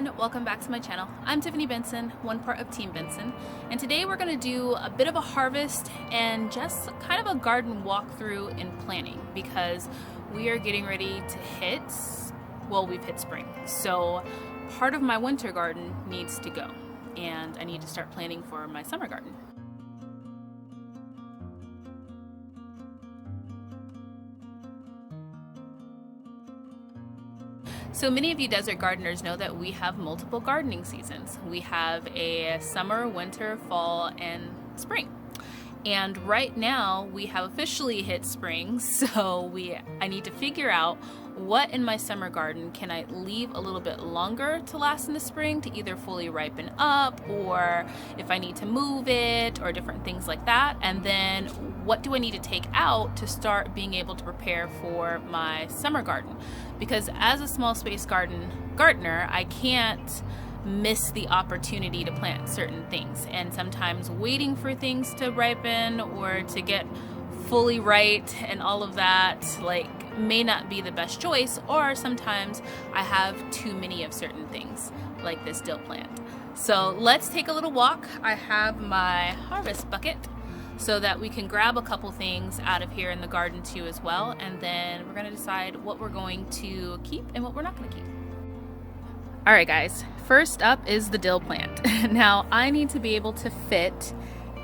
everyone, welcome back to my channel. I'm Tiffany Benson, one part of Team Benson, and today we're going to do a bit of a harvest and just kind of a garden walkthrough in planning because we are getting ready to hit, well, we've hit spring. So part of my winter garden needs to go and I need to start planning for my summer garden. So many of you desert gardeners know that we have multiple gardening seasons. We have a summer, winter, fall, and spring. And right now we have officially hit spring, so I need to figure out what in my summer garden can I leave a little bit longer to last in the spring to either fully ripen up, or if I need to move it, or different things like that. And then what do I need to take out to start being able to prepare for my summer garden? Because as a small space gardener, I can't miss the opportunity to plant certain things, and sometimes waiting for things to ripen or to get fully right and all of that may not be the best choice, or sometimes I have too many of certain things like this dill plant. So let's take a little walk. I have my harvest bucket so that we can grab a couple things out of here in the garden too as well, and then we're going to decide what we're going to keep and what we're not going to keep. Alright guys, first up is the dill plant. Now I need to be able to fit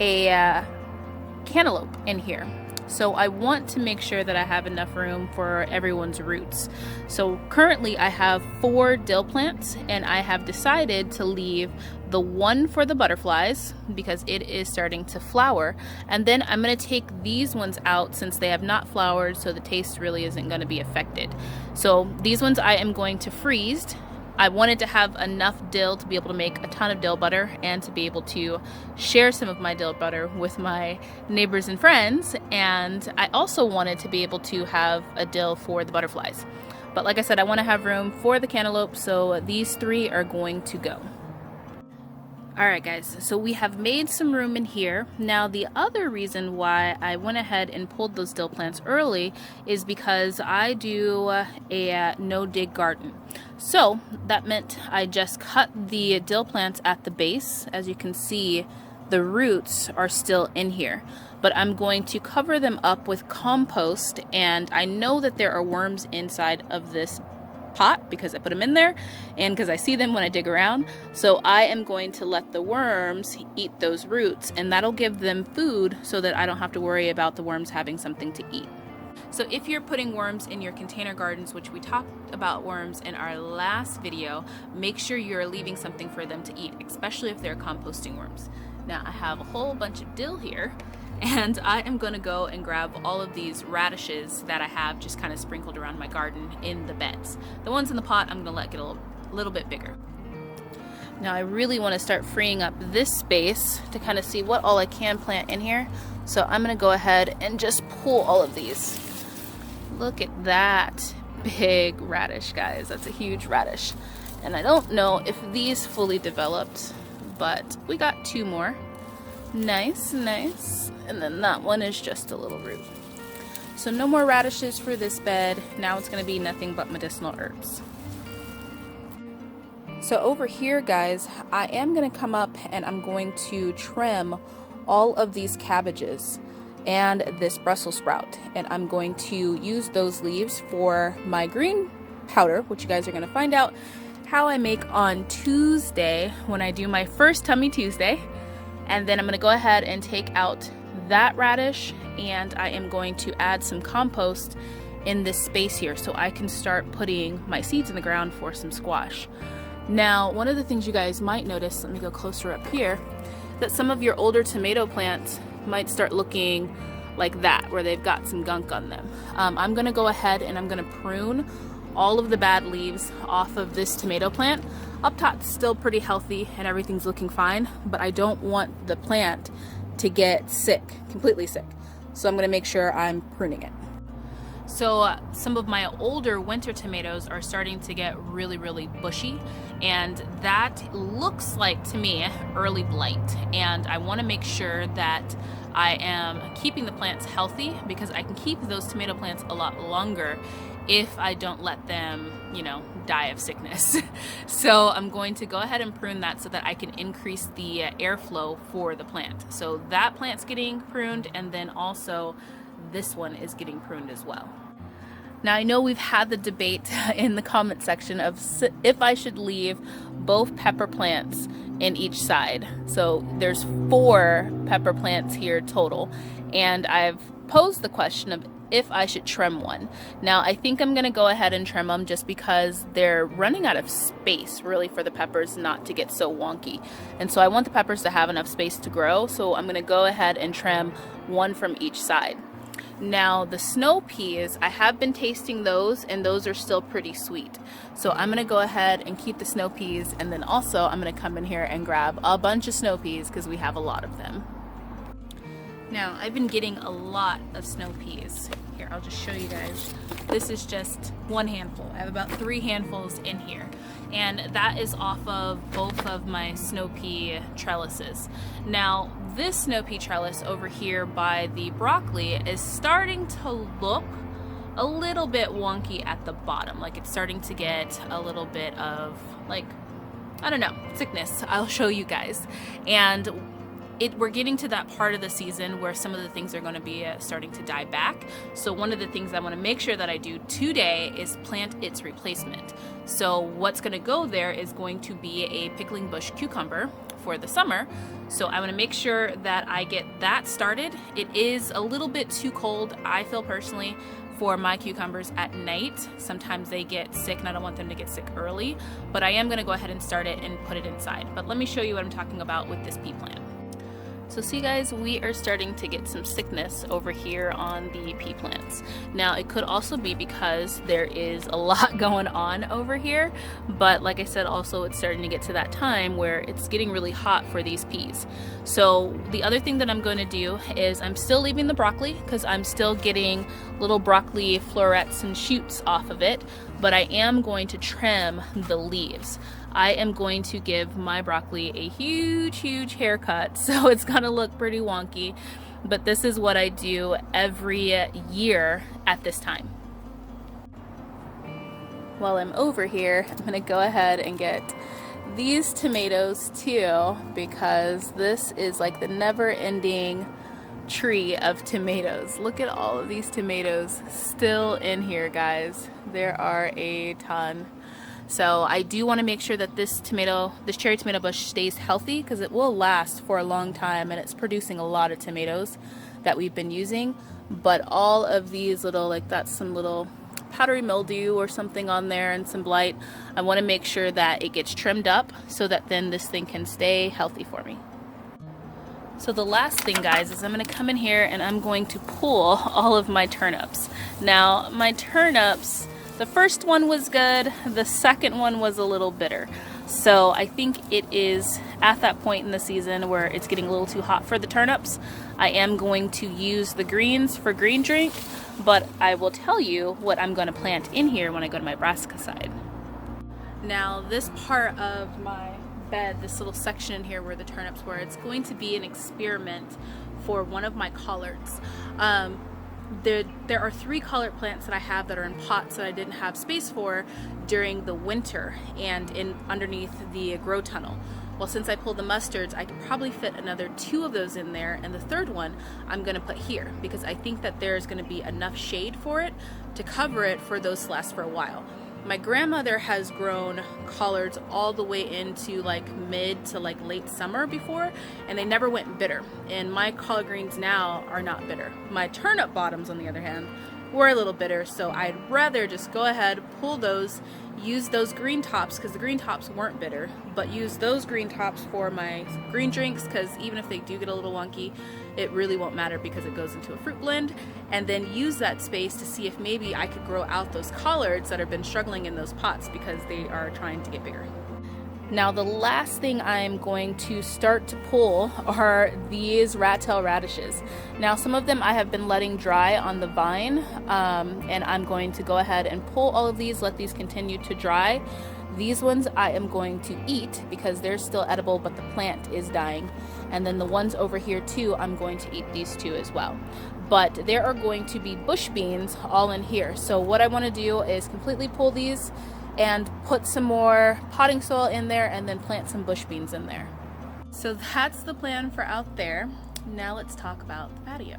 a cantaloupe in here. So I want to make sure that I have enough room for everyone's roots. So currently I have 4 dill plants, and I have decided to leave the one for the butterflies because it is starting to flower, and then I'm going to take these ones out since they have not flowered, so the taste really isn't going to be affected. So these ones I am going to freeze. I wanted to have enough dill to be able to make a ton of dill butter and to be able to share some of my dill butter with my neighbors and friends, and I also wanted to be able to have a dill for the butterflies. But like I said, I want to have room for the cantaloupe, so these 3 are going to go. Alright guys, so we have made some room in here. Now the other reason why I went ahead and pulled those dill plants early is because I do a no-dig garden. So that meant I just cut the dill plants at the base. As you can see, the roots are still in here, but I'm going to cover them up with compost, and I know that there are worms inside of this pot because I put them in there and because I see them when I dig around. So I am going to let the worms eat those roots, and that'll give them food so that I don't have to worry about the worms having something to eat. So if you're putting worms in your container gardens, which we talked about worms in our last video, make sure you're leaving something for them to eat, especially if they're composting worms. Now I have a whole bunch of dill here, and I am going to go and grab all of these radishes that I have just kind of sprinkled around my garden in the beds. The ones in the pot I'm going to let get a little bit bigger. Now I really want to start freeing up this space to kind of see what all I can plant in here. So I'm going to go ahead and just pull all of these. Look at that big radish, guys. That's a huge radish. And I don't know if these fully developed, but we got 2 more. Nice, nice. And then that one is just a little root. So no more radishes for this bed. Now it's going to be nothing but medicinal herbs. So over here, guys, I am going to come up and I'm going to trim all of these cabbages and this Brussels sprout, and I'm going to use those leaves for my green powder, which you guys are going to find out how I make on Tuesday when I do my first Tummy Tuesday. And then I'm going to go ahead and take out that radish, and I am going to add some compost in this space here so I can start putting my seeds in the ground for some squash. Now, one of the things you guys might notice, let me go closer up here, that some of your older tomato plants might start looking like that, where they've got some gunk on them. I'm going to go ahead and I'm going to prune all of the bad leaves off of this tomato plant. Up top it's still pretty healthy and everything's looking fine, but I don't want the plant to get sick, completely sick. So I'm going to make sure I'm pruning it. So some of my older winter tomatoes are starting to get really, really bushy, and that looks like to me early blight, and I want to make sure that I am keeping the plants healthy because I can keep those tomato plants a lot longer if I don't let them, die of sickness. So I'm going to go ahead and prune that so that I can increase the airflow for the plant. So that plant's getting pruned, and then also this one is getting pruned as well. Now, I know we've had the debate in the comment section of if I should leave both pepper plants in each side. So there's 4 pepper plants here total, and I've posed the question of if I should trim one. Now, I think I'm gonna go ahead and trim them just because they're running out of space really for the peppers not to get so wonky. And so I want the peppers to have enough space to grow, so I'm gonna go ahead and trim one from each side. Now, the snow peas, I have been tasting those, and those are still pretty sweet. So I'm gonna go ahead and keep the snow peas, and then also I'm gonna come in here and grab a bunch of snow peas because we have a lot of them. Now, I've been getting a lot of snow peas. Here, I'll just show you guys. This is just one handful. I have about 3 handfuls in here. And that is off of both of my snow pea trellises. Now, this snow pea trellis over here by the broccoli is starting to look a little bit wonky at the bottom. Like, it's starting to get a little bit of, like, I don't know, sickness. I'll show you guys. And we're getting to that part of the season where some of the things are going to be starting to die back. So one of the things I want to make sure that I do today is plant its replacement. So what's going to go there is going to be a pickling bush cucumber for the summer. So I want to make sure that I get that started. It is a little bit too cold, I feel personally, for my cucumbers at night. Sometimes they get sick and I don't want them to get sick early, but I am going to go ahead and start it and put it inside. But let me show you what I'm talking about with this pea plant. So see guys, we are starting to get some sickness over here on the pea plants. Now it could also be because there is a lot going on over here, but like I said, also it's starting to get to that time where it's getting really hot for these peas. So the other thing that I'm going to do is I'm still leaving the broccoli because I'm still getting little broccoli florets and shoots off of it, but I am going to trim the leaves. I am going to give my broccoli a huge haircut, so it's gonna look pretty wonky, but this is what I do every year at this time. While I'm over here, I'm gonna go ahead and get these tomatoes too, because this is like the never-ending tree of tomatoes. Look at all of these tomatoes still in here, guys. There are a ton. So I do want to make sure that this cherry tomato bush stays healthy because it will last for a long time, and it's producing a lot of tomatoes that we've been using. But all of these little, like that's some little powdery mildew or something on there and some blight, I want to make sure that it gets trimmed up so that then this thing can stay healthy for me. So the last thing, guys, is I'm going to come in here and I'm going to pull all of my turnips. Now my turnips, the first one was good, the second one was a little bitter. So I think it is at that point in the season where it's getting a little too hot for the turnips. I am going to use the greens for green drink, but I will tell you what I'm going to plant in here when I go to my brassica side. Now this part of my bed, this little section in here where the turnips were, it's going to be an experiment for one of my collards. There are 3 collard plants that I have that are in pots that I didn't have space for during the winter and underneath the grow tunnel. Well, since I pulled the mustards, I could probably fit another 2 of those in there, and the third one I'm going to put here because I think that there's going to be enough shade for it to cover it for those to last for a while. My grandmother has grown collards all the way into like mid to like late summer before, and they never went bitter. And my collard greens now are not bitter. My turnip bottoms, on the other hand, were a little bitter, so I'd rather just go ahead, pull those, use those green tops because the green tops weren't bitter, but use those green tops for my green drinks because even if they do get a little wonky, it really won't matter because it goes into a fruit blend, and then use that space to see if maybe I could grow out those collards that have been struggling in those pots because they are trying to get bigger. Now the last thing I'm going to start to pull are these rat tail radishes. Now some of them I have been letting dry on the vine, and I'm going to go ahead and pull all of these, let these continue to dry. These ones I am going to eat because they're still edible, but the plant is dying. And then the ones over here too, I'm going to eat these 2 as well. but there are going to be bush beans all in here. So what I want to do is completely pull these and put some more potting soil in there and then plant some bush beans in there. So that's the plan for out there. Now let's talk about the patio.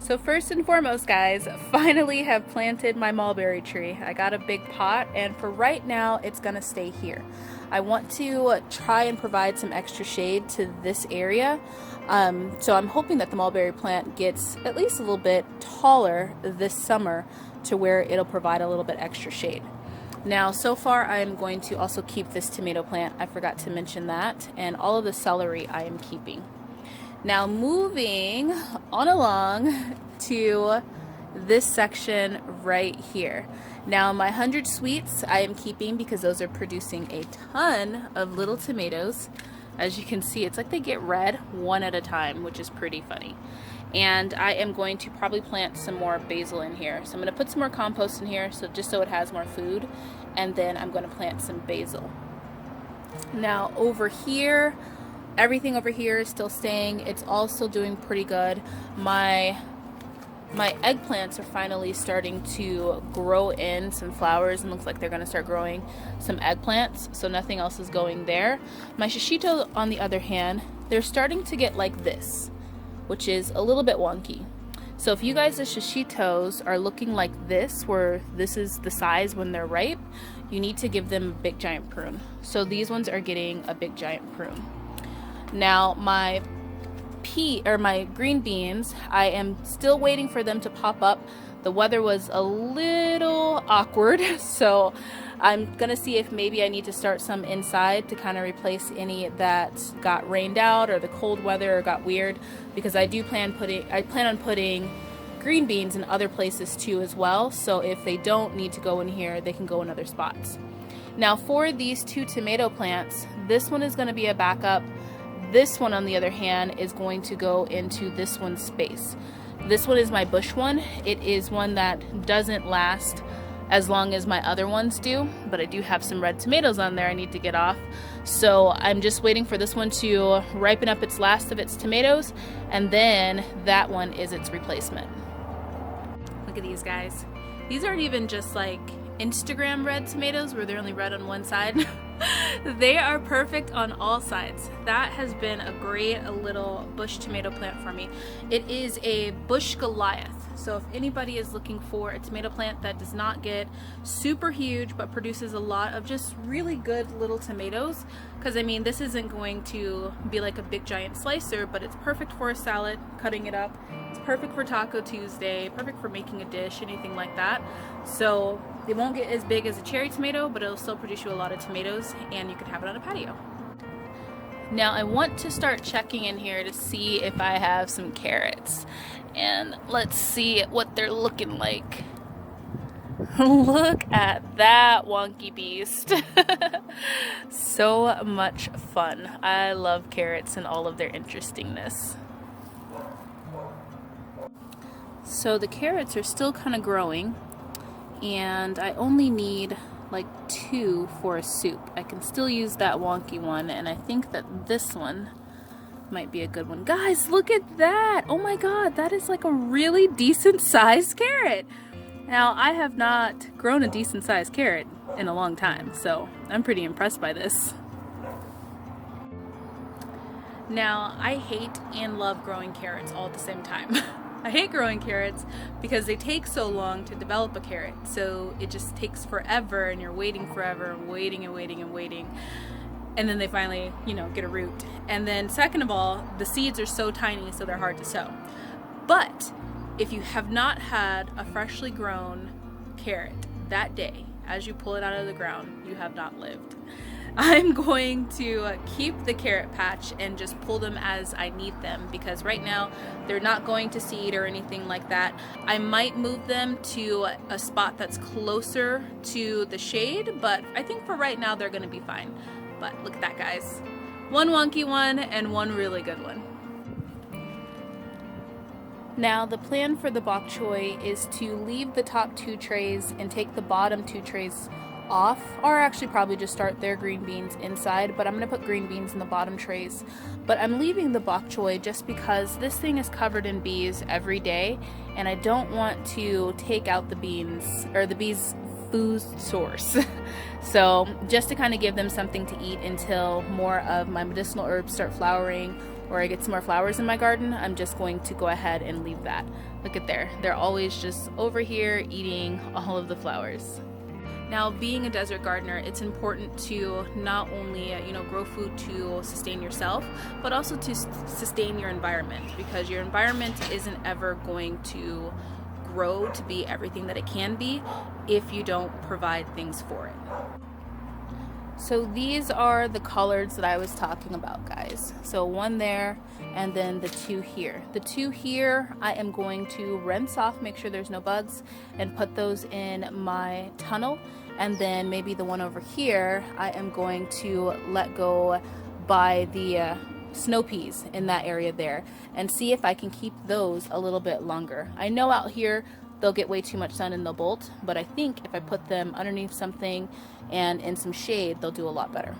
So first and foremost, guys, finally have planted my mulberry tree. I got a big pot, and for right now it's gonna stay here. I want to try and provide some extra shade to this area. So I'm hoping that the mulberry plant gets at least a little bit taller this summer to where it'll provide a little bit extra shade. Now, so far I am going to also keep this tomato plant. I forgot to mention that. And all of the celery I am keeping. Now moving on along to this section right here. Now my 100 sweets I am keeping because those are producing a ton of little tomatoes. As you can see, it's like they get red one at a time, which is pretty funny. And I am going to probably plant some more basil in here. So I'm going to put some more compost in here just so it has more food. And then I'm going to plant some basil. Now over here, everything over here is still staying. It's all still doing pretty good. My eggplants are finally starting to grow in some flowers, and looks like they're going to start growing some eggplants, so nothing else is going there. My shishito, on the other hand, they're starting to get like this, which is a little bit wonky. So if you guys' shishitos are looking like this, where this is the size when they're ripe, you need to give them a big giant prune. So these ones are getting a big giant prune. Now my green beans, I am still waiting for them to pop up. The weather was a little awkward, so I'm gonna see if maybe I need to start some inside to kind of replace any that got rained out or the cold weather got weird, because I plan on putting green beans in other places too as well. So if they don't need to go in here, they can go in other spots. Now for these two tomato plants, this one is going to be a backup. This one, on the other hand, is going to go into this one's space. This one is my bush one. It is one that doesn't last as long as my other ones do, but I do have some red tomatoes on there I need to get off. So I'm just waiting for this one to ripen up its last of its tomatoes, and then that one is its replacement. Look at these guys. These aren't even just like Instagram red tomatoes where they're only red on one side. They are perfect on all sides. That has been a great little bush tomato plant for me. It is a bush Goliath. So if anybody is looking for a tomato plant that does not get super huge but produces a lot of just really good little tomatoes, because I mean this isn't going to be like a big giant slicer, but it's perfect for a salad, cutting it up. It's perfect for Taco Tuesday, perfect for making a dish, anything like that. So they won't get as big as a cherry tomato, but it'll still produce you a lot of tomatoes, and you can have it on a patio. Now I want to start checking in here to see if I have some carrots. And let's see what they're looking like. Look at that wonky beast. So much fun. I love carrots and all of their interestingness. So the carrots are still kind of growing, and I only need like 2 for a soup. I can still use that wonky one, and I think that this one might be a good one. Guys, look at that! Oh my god, that is like a really decent sized carrot. Now, I have not grown a decent sized carrot in a long time, so I'm pretty impressed by this. Now, I hate and love growing carrots all at the same time. I hate growing carrots because they take so long to develop a carrot, so it just takes forever, and you're waiting forever, waiting and waiting and waiting. And then they finally, get a root. And then second of all, the seeds are so tiny, so they're hard to sow. But if you have not had a freshly grown carrot that day, as you pull it out of the ground, you have not lived. I'm going to keep the carrot patch and just pull them as I need them, because right now they're not going to seed or anything like that. I might move them to a spot that's closer to the shade, but I think for right now they're going to be fine. But look at that, guys. One wonky one and one really good one. Now the plan for the bok choy is to leave the top 2 trays and take the bottom 2 trays off, or actually probably just start their green beans inside, but I'm going to put green beans in the bottom trays. But I'm leaving the bok choy just because this thing is covered in bees every day, and I don't want to take out the beans, or the bees' food source. So just to kind of give them something to eat until more of my medicinal herbs start flowering, or I get some more flowers in my garden, I'm just going to go ahead and leave that. Look at there, they're always just over here eating all of the flowers. Now, being a desert gardener, it's important to not only grow food to sustain yourself, but also to sustain your environment, because your environment isn't ever going to grow to be everything that it can be if you don't provide things for it. So these are the collards that I was talking about, guys. So one there, and then the two here. The two here, I am going to rinse off, make sure there's no bugs, and put those in my tunnel. And then maybe the one over here, I am going to let go by the snow peas in that area there, and see if I can keep those a little bit longer. I know out here they'll get way too much sun and they'll bolt, but I think if I put them underneath something and in some shade, they'll do a lot better.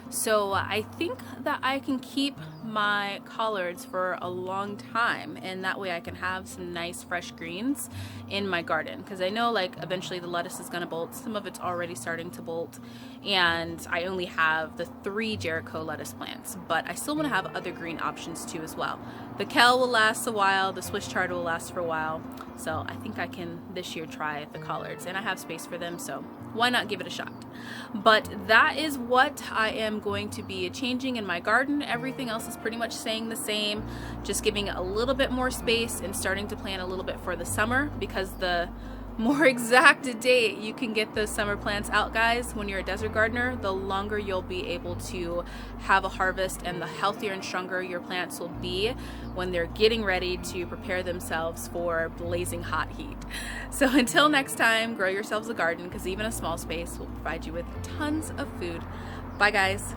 So I think that I can keep my collards for a long time, and that way I can have some nice fresh greens in my garden, because I know like eventually the lettuce is going to bolt. Some of it's already starting to bolt, and I only have the 3 Jericho lettuce plants, but I still want to have other green options too as well. The kale will last a while, the Swiss chard will last for a while, so I think I can this year try the collards, and I have space for them, so why not give it a shot? But that is what I am going to be changing in my garden. Everything else is pretty much staying the same, just giving it a little bit more space and starting to plan a little bit for the summer, because the more exact date you can get those summer plants out, guys, when you're a desert gardener, the longer you'll be able to have a harvest, and the healthier and stronger your plants will be when they're getting ready to prepare themselves for blazing hot heat. So until next time, grow yourselves a garden, because even a small space will provide you with tons of food. Bye, guys.